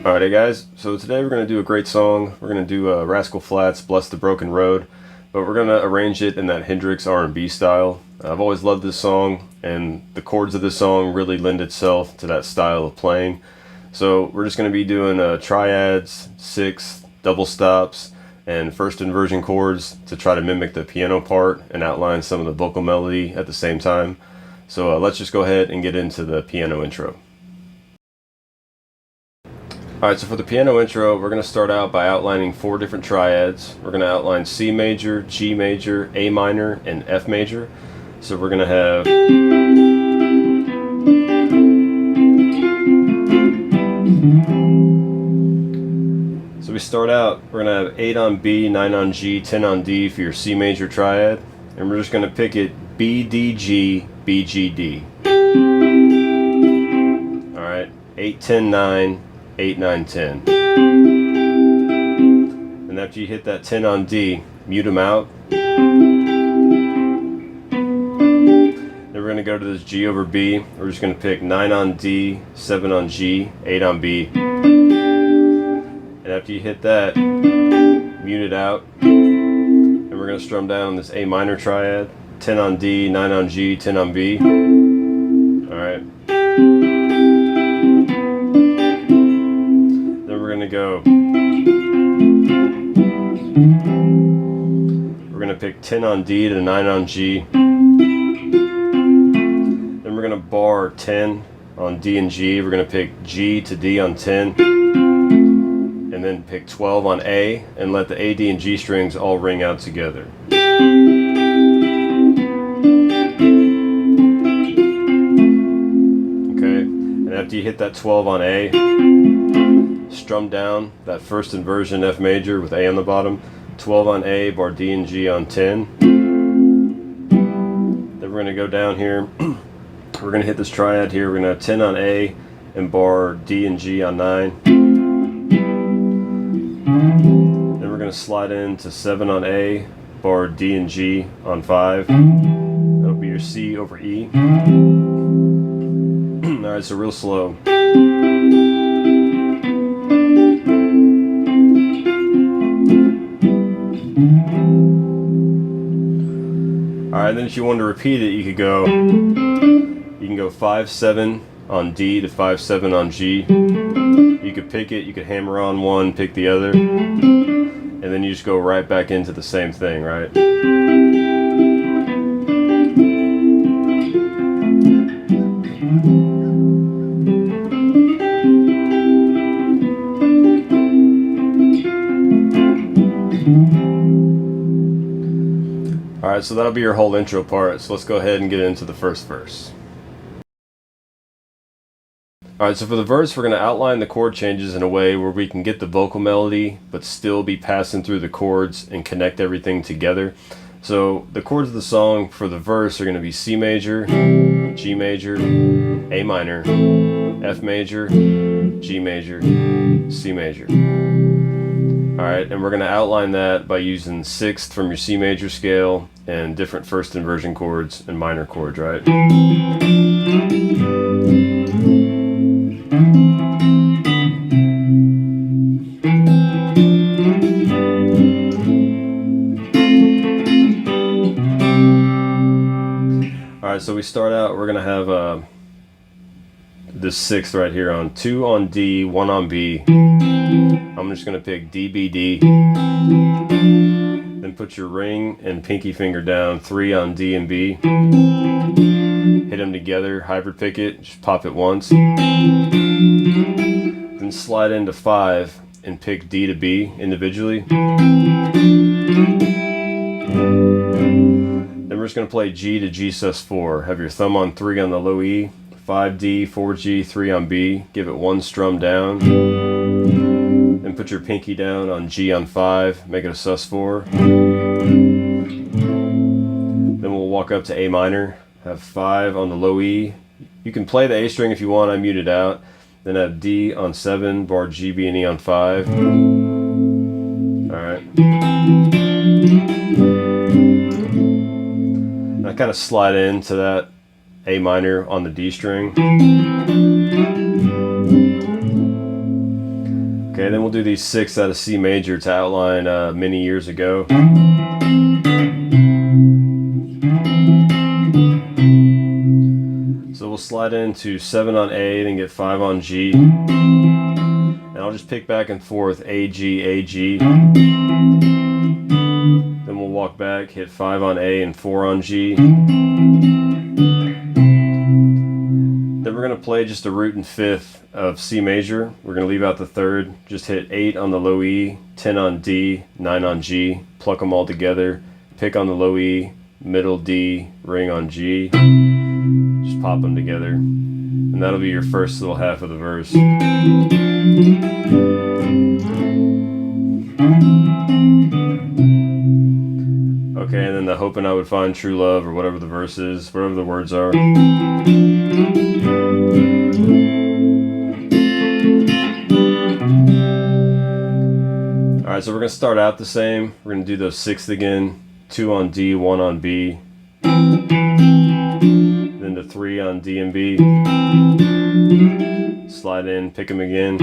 Alrighty guys, so today we're going to do a great song. We're going to do Rascal Flatts, Bless the Broken Road, but we're going to arrange it in that Hendrix R&B style. I've always loved this song, and the chords of this song really lend itself to that style of playing. So we're just going to be doing triads, sixths, double stops, and first inversion chords to try to mimic the piano part and outline some of the vocal melody at the same time. So let's just go ahead and get into the piano intro. Alright, so for the piano intro, we're going to start out by outlining 4 different triads. We're going to outline C major, G major, A minor, and F major. So we're going to have so we start out, we're going to have 8 on B, 9 on G, 10 on D for your C major triad. And we're just going to pick it B, D, G, B, G, D. Alright, 8, 10, 9. 8, 9, 10. And after you hit that 10 on D, mute them out. Then we're going to go to this G over B. We're just going to pick 9 on D, 7 on G, 8 on B. And after you hit that, mute it out. And we're going to strum down this A minor triad. 10 on D, 9 on G, 10 on B. Alright. Go. We're going to pick 10 on D to 9 on G. Then we're going to bar 10 on D and G. We're going to pick G to D on 10. And then pick 12 on A and let the A, D, and G strings all ring out together. Okay, and after you hit that 12 on A, strum down that first inversion F major with A on the bottom, 12 on A, bar D and G on 10. Then we're going to go down here, we're going to hit this triad here, we're going to have 10 on A and bar D and G on 9. Then we're going to slide into 7 on A, bar D and G on 5. That'll be your C over E. Alright, so real slow. Alright, then if you wanted to repeat it, you can go 5, 7 on D to 5, 7 on G. You could pick it, you could hammer on one, pick the other, and then you just go right back into the same thing, right? Alright, so that'll be your whole intro part, so let's go ahead and get into the first verse. Alright, so for the verse, we're going to outline the chord changes in a way where we can get the vocal melody, but still be passing through the chords and connect everything together. So the chords of the song for the verse are going to be C major, G major, A minor, F major, G major, C major. Alright, and we're going to outline that by using 6th from your C major scale and different first inversion chords and minor chords, right? Alright, so we start out, we're going to have this 6th right here on 2 on D, 1 on B. I'm just going to pick D, B, D. Then put your ring and pinky finger down, 3 on D and B. Hit them together, hybrid pick it, just pop it once. Then slide into 5 and pick D to B individually. Then we're just going to play G to G sus4. Have your thumb on 3 on the low E, 5D, 4G, 3 on B. Give it one strum down. Then put your pinky down on G on 5, make it a sus4. Then we'll walk up to A minor, have 5 on the low E. You can play the A string if you want, I mute it out. Then have D on 7, bar G, B, and E on 5. Alright. I kind of slide into that A minor on the D string. Okay, then we'll do these 6 out of C major to outline many years ago. So we'll slide into 7 on A, then get 5 on G. And I'll just pick back and forth A, G, A, G. Then we'll walk back, hit 5 on A and 4 on G. Then we're going to play just a root and 5th of C major. We're going to leave out the 3rd. Just hit 8 on the low E, 10 on D, 9 on G. Pluck them all together. Pick on the low E, middle D, ring on G. Just pop them together. And that'll be your first little half of the verse. Okay, and then the hoping I would find true love, or whatever the verse is, whatever the words are. Alright, so we're going to start out the same. We're going to do those 6th again. 2 on D, 1 on B. Then the 3 on D and B. Slide in, pick them again.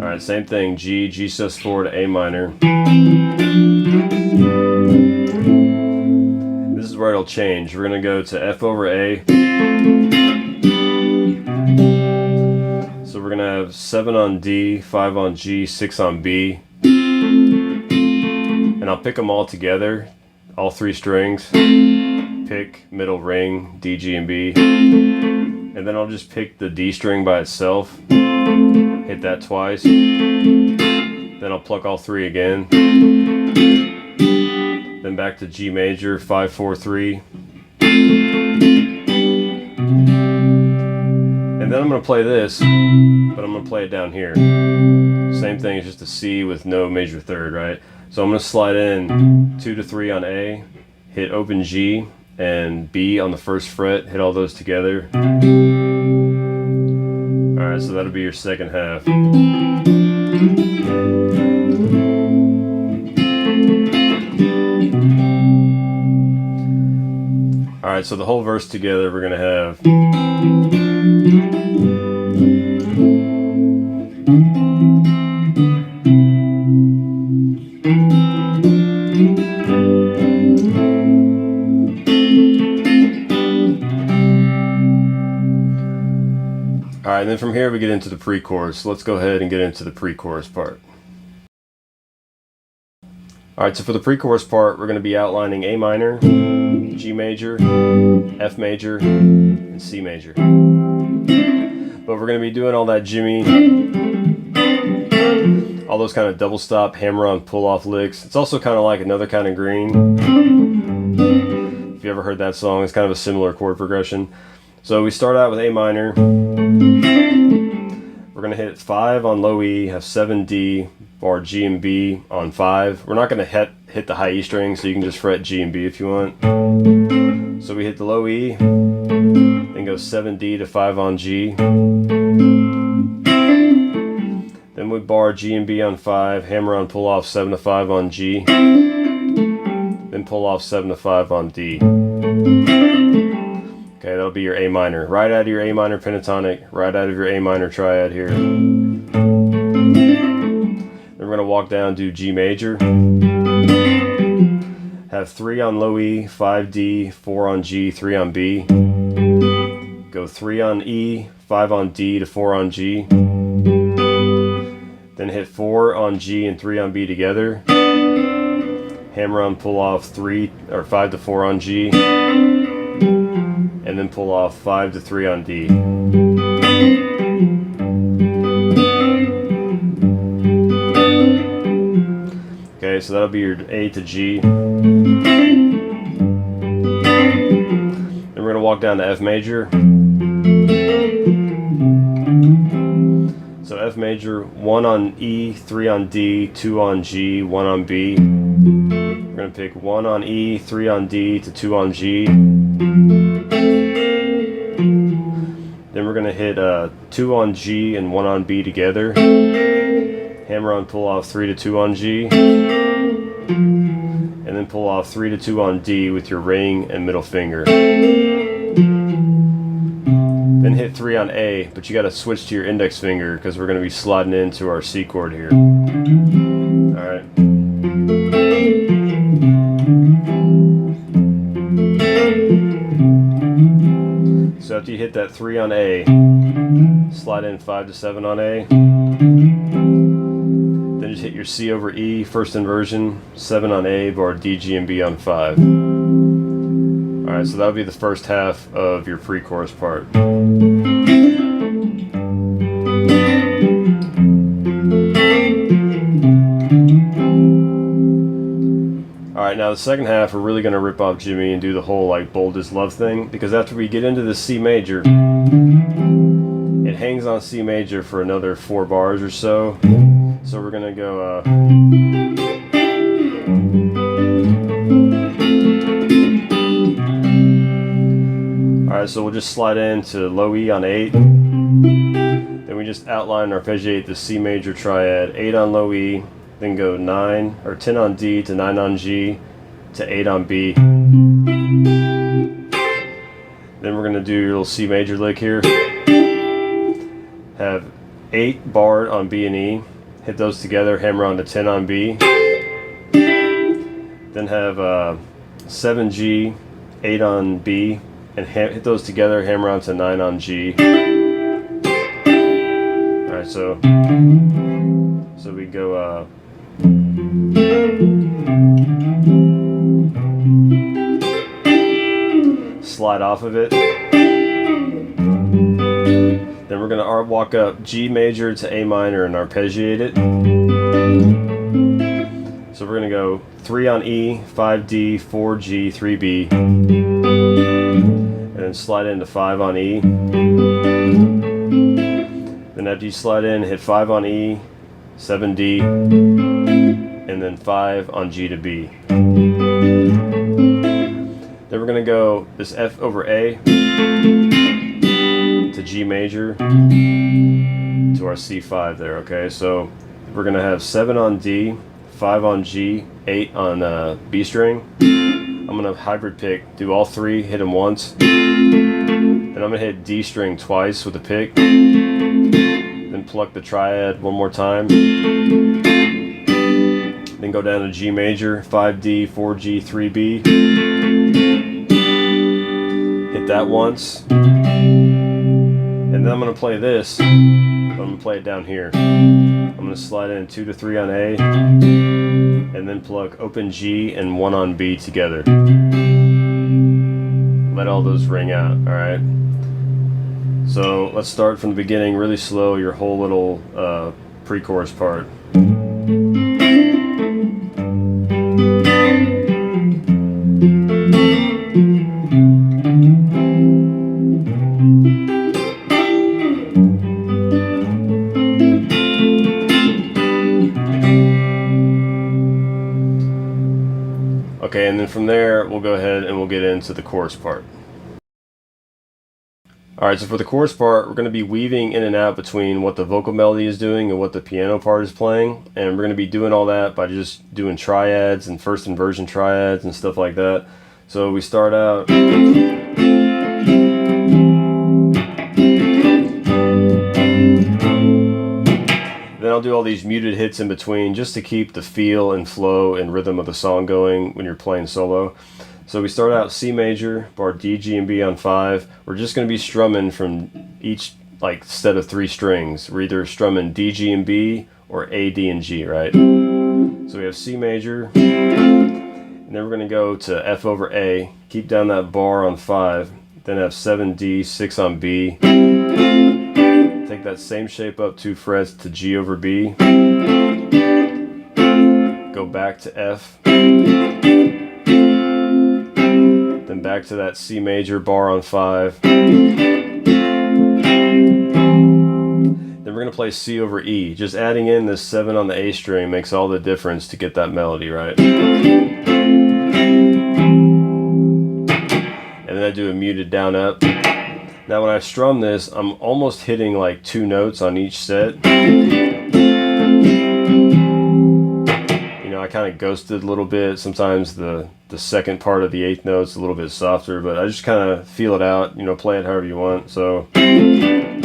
Alright, same thing. G, G sus4 to A minor. This is where it'll change. We're going to go to F over A. So we're going to have 7 on D, 5 on G, 6 on B. And I'll pick them all together, all 3 strings. Pick, middle, ring, D, G, and B. And then I'll just pick the D string by itself. Hit that twice. Then I'll pluck all 3 again. Then back to G major, 5, 4, 3. And then I'm going to play this, but I'm going to play it down here. Same thing, it's just a C with no major 3rd, right? So I'm going to slide in 2 to 3 on A, hit open G and B on the 1st fret, hit all those together. Alright, so that'll be your second half. Alright, so the whole verse together we're going to have. Alright, and then from here we get into the pre-chorus. So let's go ahead and get into the pre-chorus part. Alright, so for the pre-chorus part, we're going to be outlining A minor, G major, F major, and C major. But we're going to be doing all that Jimmy, all those kind of double stop, hammer on, pull off licks. It's also kind of like Another Kind of Green. If you ever heard that song, it's kind of a similar chord progression. So we start out with A minor. We're going to hit 5 on low E, have 7 D, bar G and B on 5. We're not going to hit the high E string, so you can just fret G and B if you want. So we hit the low E, then go 7 D to 5 on G. we bar G and B on 5, hammer on pull off 7 to 5 on G, then pull off 7 to 5 on D. Okay, that'll be your A minor. Right out of your A minor pentatonic, right out of your A minor triad here. Then we're going to walk down to G major. Have 3 on low E, 5 D, 4 on G, 3 on B. Go 3 on E, 5 on D to 4 on G. Then hit 4 on G and 3 on B together. Hammer on pull off 3 or 5 to 4 on G. And then pull off 5 to 3 on D. Okay, so that'll be your A to G. Then we're going to walk down to F major. So F major, 1 on E, 3 on D, 2 on G, 1 on B. We're going to pick 1 on E, 3 on D to 2 on G. Then we're going to hit 2 on G and 1 on B together. Hammer on pull off 3 to 2 on G. And then pull off 3 to 2 on D with your ring and middle finger. Then hit 3 on A, but you got to switch to your index finger because we're going to be sliding into our C chord here. Alright. So after you hit that 3 on A, slide in 5 to 7 on A. Then just hit your C over E, first inversion, 7 on A, bar D, G, and B on 5. Alright, so that'll be the first half of your pre-chorus part. Alright, now the second half we're really going to rip off Jimmy and do the whole like bold as love thing, because after we get into the C major, it hangs on C major for another 4 bars or so. So we're going to go Alright, so we'll just slide into low E on 8. Then we just outline and arpeggiate the C major triad, 8 on low E, then go 9 or 10 on D to 9 on G to 8 on B. Then we're going to do your little C major lick here. Have 8 barred on B and E, hit those together, hammer on to 10 on B. Then have 7 G, 8 on B, and hit those together, hammer on to 9 on G. Alright, so we go slide off of it. Then we're going to walk up G major to A minor and arpeggiate it. So we're going to go 3 on E, 5 D, 4 G, 3 B. And then slide into 5 on E. Then after you slide in, hit 5 on E, 7 D, and then 5 on G to B. Then we're going to go this F over A to G major to our C5 there, okay? So we're going to have 7 on D, 5 on G, 8 on B string. I'm going to hybrid pick, do all 3, hit them once. Then I'm going to hit D string twice with a pick. Then pluck the triad one more time. Then go down to G major, 5D, 4G, 3B. Hit that once. And then I'm going to play this. I'm going to play it down here. I'm going to slide in 2 to 3 on A. And then pluck open G and 1 on B together. Let all those ring out, alright? So let's start from the beginning, really slow, your whole little pre-chorus part. Okay, and then from there, we'll go ahead and we'll get into the chorus part. Alright, so for the chorus part, we're going to be weaving in and out between what the vocal melody is doing and what the piano part is playing. And we're going to be doing all that by just doing triads and first inversion triads and stuff like that. So we start out. Then I'll do all these muted hits in between just to keep the feel and flow and rhythm of the song going when you're playing solo. So we start out C major, bar D, G, and B on 5. We're just going to be strumming from each set of 3 strings. We're either strumming D, G, and B or A, D, and G, right? So we have C major, and then we're going to go to F over A, keep down that bar on 5, then have 7 D, 6 on B. Take that same shape up 2 frets to G over B. Go back to F. Then back to that C major bar on 5. Then we're going to play C over E. Just adding in this 7 on the A string makes all the difference to get that melody, right? And then I do a muted down up. Now when I strum this, I'm almost hitting like 2 notes on each set. You know, I kind of ghosted a little bit. Sometimes the second part of the 8th note's a little bit softer, but I just kind of feel it out, you know, play it however you want. So okay,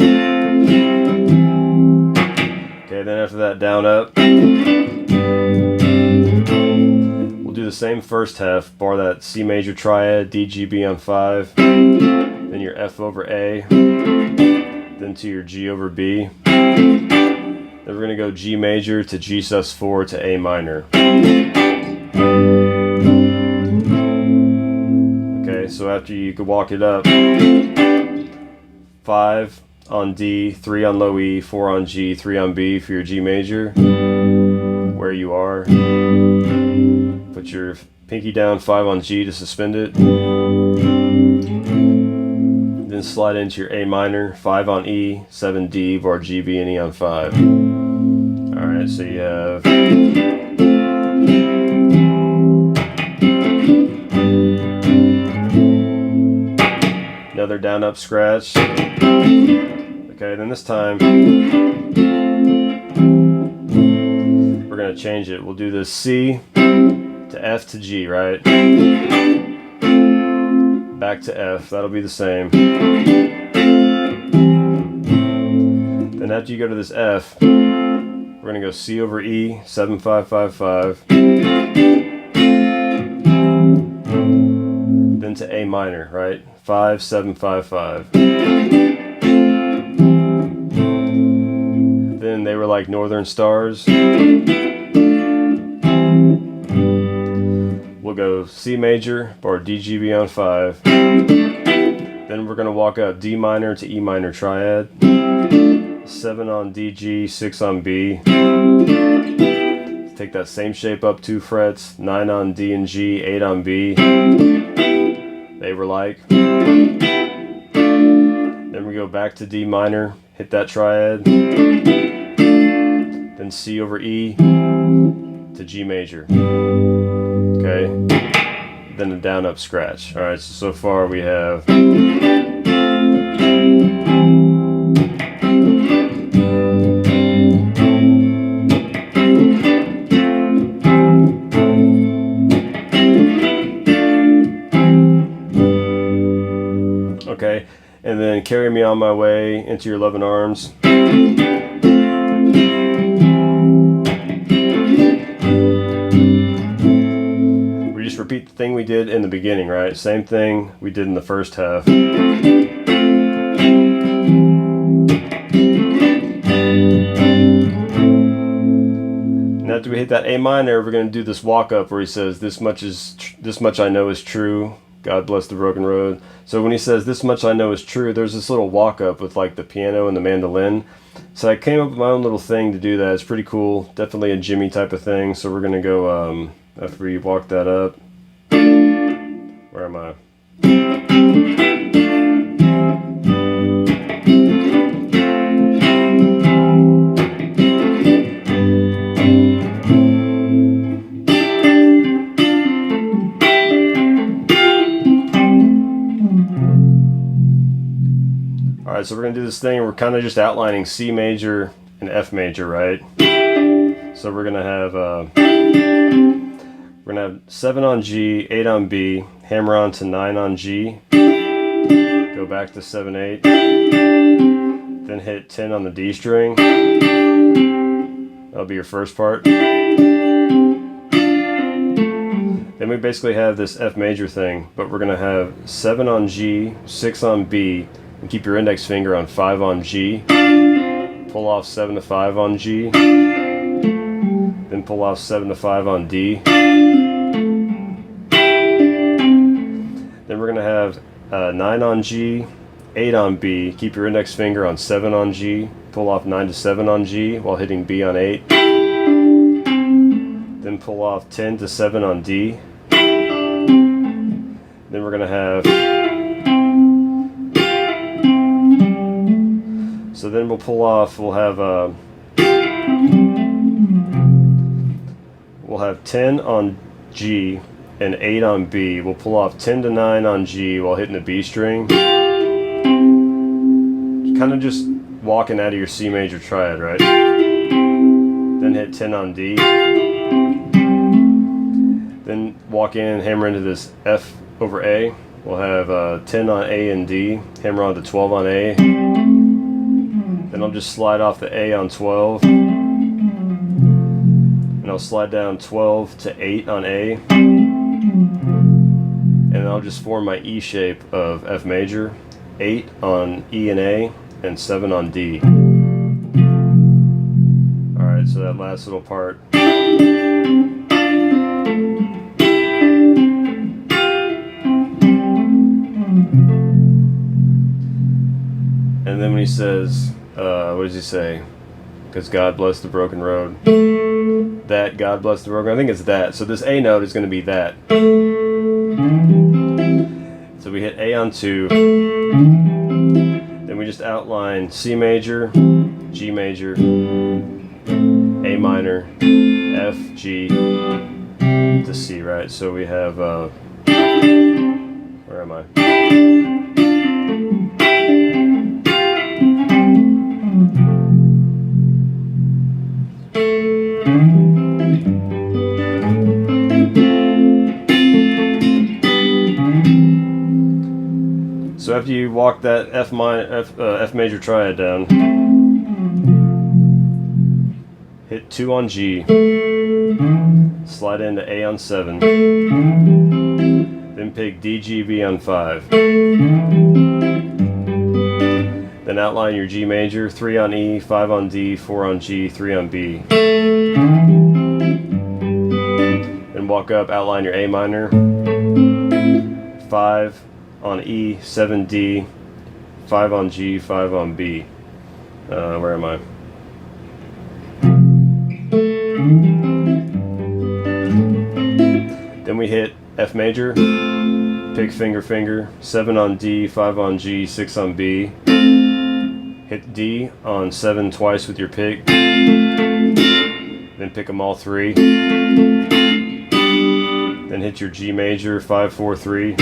then after that, down up. We'll do the same first half, bar that C major triad, D, G, B on 5, then your F over A, then to your G over B. Then we're going to go G major to G sus4 to A minor. Okay, so after you could walk it up, 5 on D, 3 on low E, 4 on G, 3 on B for your G major, where you are. Put your pinky down, 5 on G to suspend it. Then slide into your A minor, 5 on E, 7 D, bar G, B, and E on 5. Alright, so you have another down up scratch. Okay, then this time we're going to change it. We'll do this C to F to G, right? Back to F, that'll be the same. Then after you go to this F, we're going to go C over E, 7 5 5 5. Then to A minor, right? 5 7 5 5. Then They Were Like Northern Stars. We'll go C major, bar D, G, B on 5. Then we're going to walk up D minor to E minor triad. 7 on D, G, 6 on B. Take that same shape up 2 frets. 9 on D and G, 8 on B. They Were Like. Then we go back to D minor, hit that triad. Then C over E to G major. Okay, then a down up scratch. All right, so far we have okay, and then Carry Me On My Way, Into Your Loving Arms. Repeat the thing we did in the beginning, right? Same thing we did in the first half. And after we hit that A minor, we're going to do this walk up where he says, this much I know is true. God bless the broken road. So when he says this much I know is true, there's this little walk up with like the piano and the mandolin. So I came up with my own little thing to do that. It's pretty cool. Definitely a Jimmy type of thing. So we're going to go after we walk that up. Where am I? so we're gonna do this thing, and we're kind of just outlining C major and F major, right? So we're gonna have 7 on G, 8 on B, hammer on to 9 on G, go back to 7, 8, then hit 10 on the D string. That'll be your first part. Then we basically have this F major thing, but we're gonna have 7 on G, 6 on B, and keep your index finger on 5 on G. Pull off 7 to 5 on G, then pull off 7 to 5 on D. Then we're gonna have 9 on G, 8 on B, keep your index finger on 7 on G, pull off 9 to 7 on G while hitting B on 8. Then pull off 10 to 7 on D. Then we're gonna have, so then we'll pull off, we'll have 10 on G and 8 on B. We'll pull off 10 to 9 on G while hitting the B string. Kind of just walking out of your C major triad, right? Then hit 10 on D. Then walk in, hammer into this F over A. We'll have 10 on A and D, hammer on to 12 on A. Then I'll just slide off the A on 12. And I'll slide down 12 to 8 on A. And then I'll just form my E shape of F major, 8 on E and A, and 7 on D. Alright, so that last little part. And then when he says, what does he say? Because God bless the broken road. That, God bless the broken road. I think it's that. So this A note is going to be that. So we hit A on 2. Then we just outline C major, G major, A minor, F, G, to C, right? So we have, where am I? So after you walk that F major triad down, hit 2 on G, slide into A on 7, then pick D, G, B on 5. Then outline your G major, 3 on E, 5 on D, 4 on G, 3 on B. Then walk up, outline your A minor, 5 on E, 7 D, 5 on G, 5 on B. Where am I? Then we hit F major, pick finger, finger, 7 on D, 5 on G, 6 on B. Hit D on 7 twice with your pick, then pick them all 3. Then hit your G major, 5, 4, 3.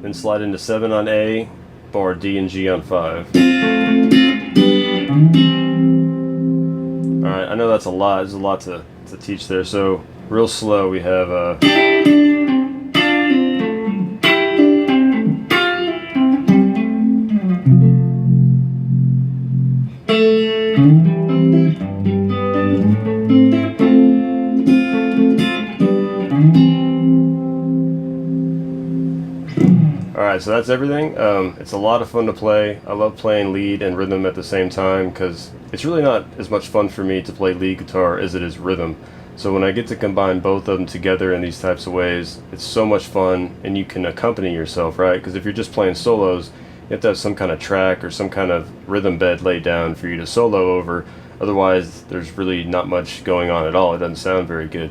Then slide into 7 on A, bar D and G on 5. Alright, I know that's a lot. There's a lot to teach there. So, real slow, we have Alright, so that's everything. It's a lot of fun to play. I love playing lead and rhythm at the same time because it's really not as much fun for me to play lead guitar as it is rhythm. So when I get to combine both of them together in these types of ways, it's so much fun, and you can accompany yourself, right? Because if you're just playing solos, you have to have some kind of track or some kind of rhythm bed laid down for you to solo over. Otherwise, there's really not much going on at all. It doesn't sound very good.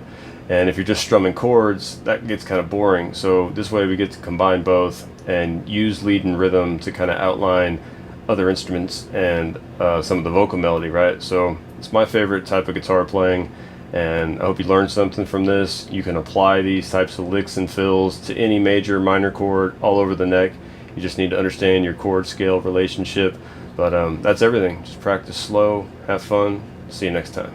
And if you're just strumming chords, that gets kind of boring. So this way we get to combine both and use lead and rhythm to kind of outline other instruments and some of the vocal melody, right? So it's my favorite type of guitar playing, and I hope you learned something from this. You can apply these types of licks and fills to any major, minor chord all over the neck. You just need to understand your chord scale relationship. But that's everything. Just practice slow, have fun. See you next time.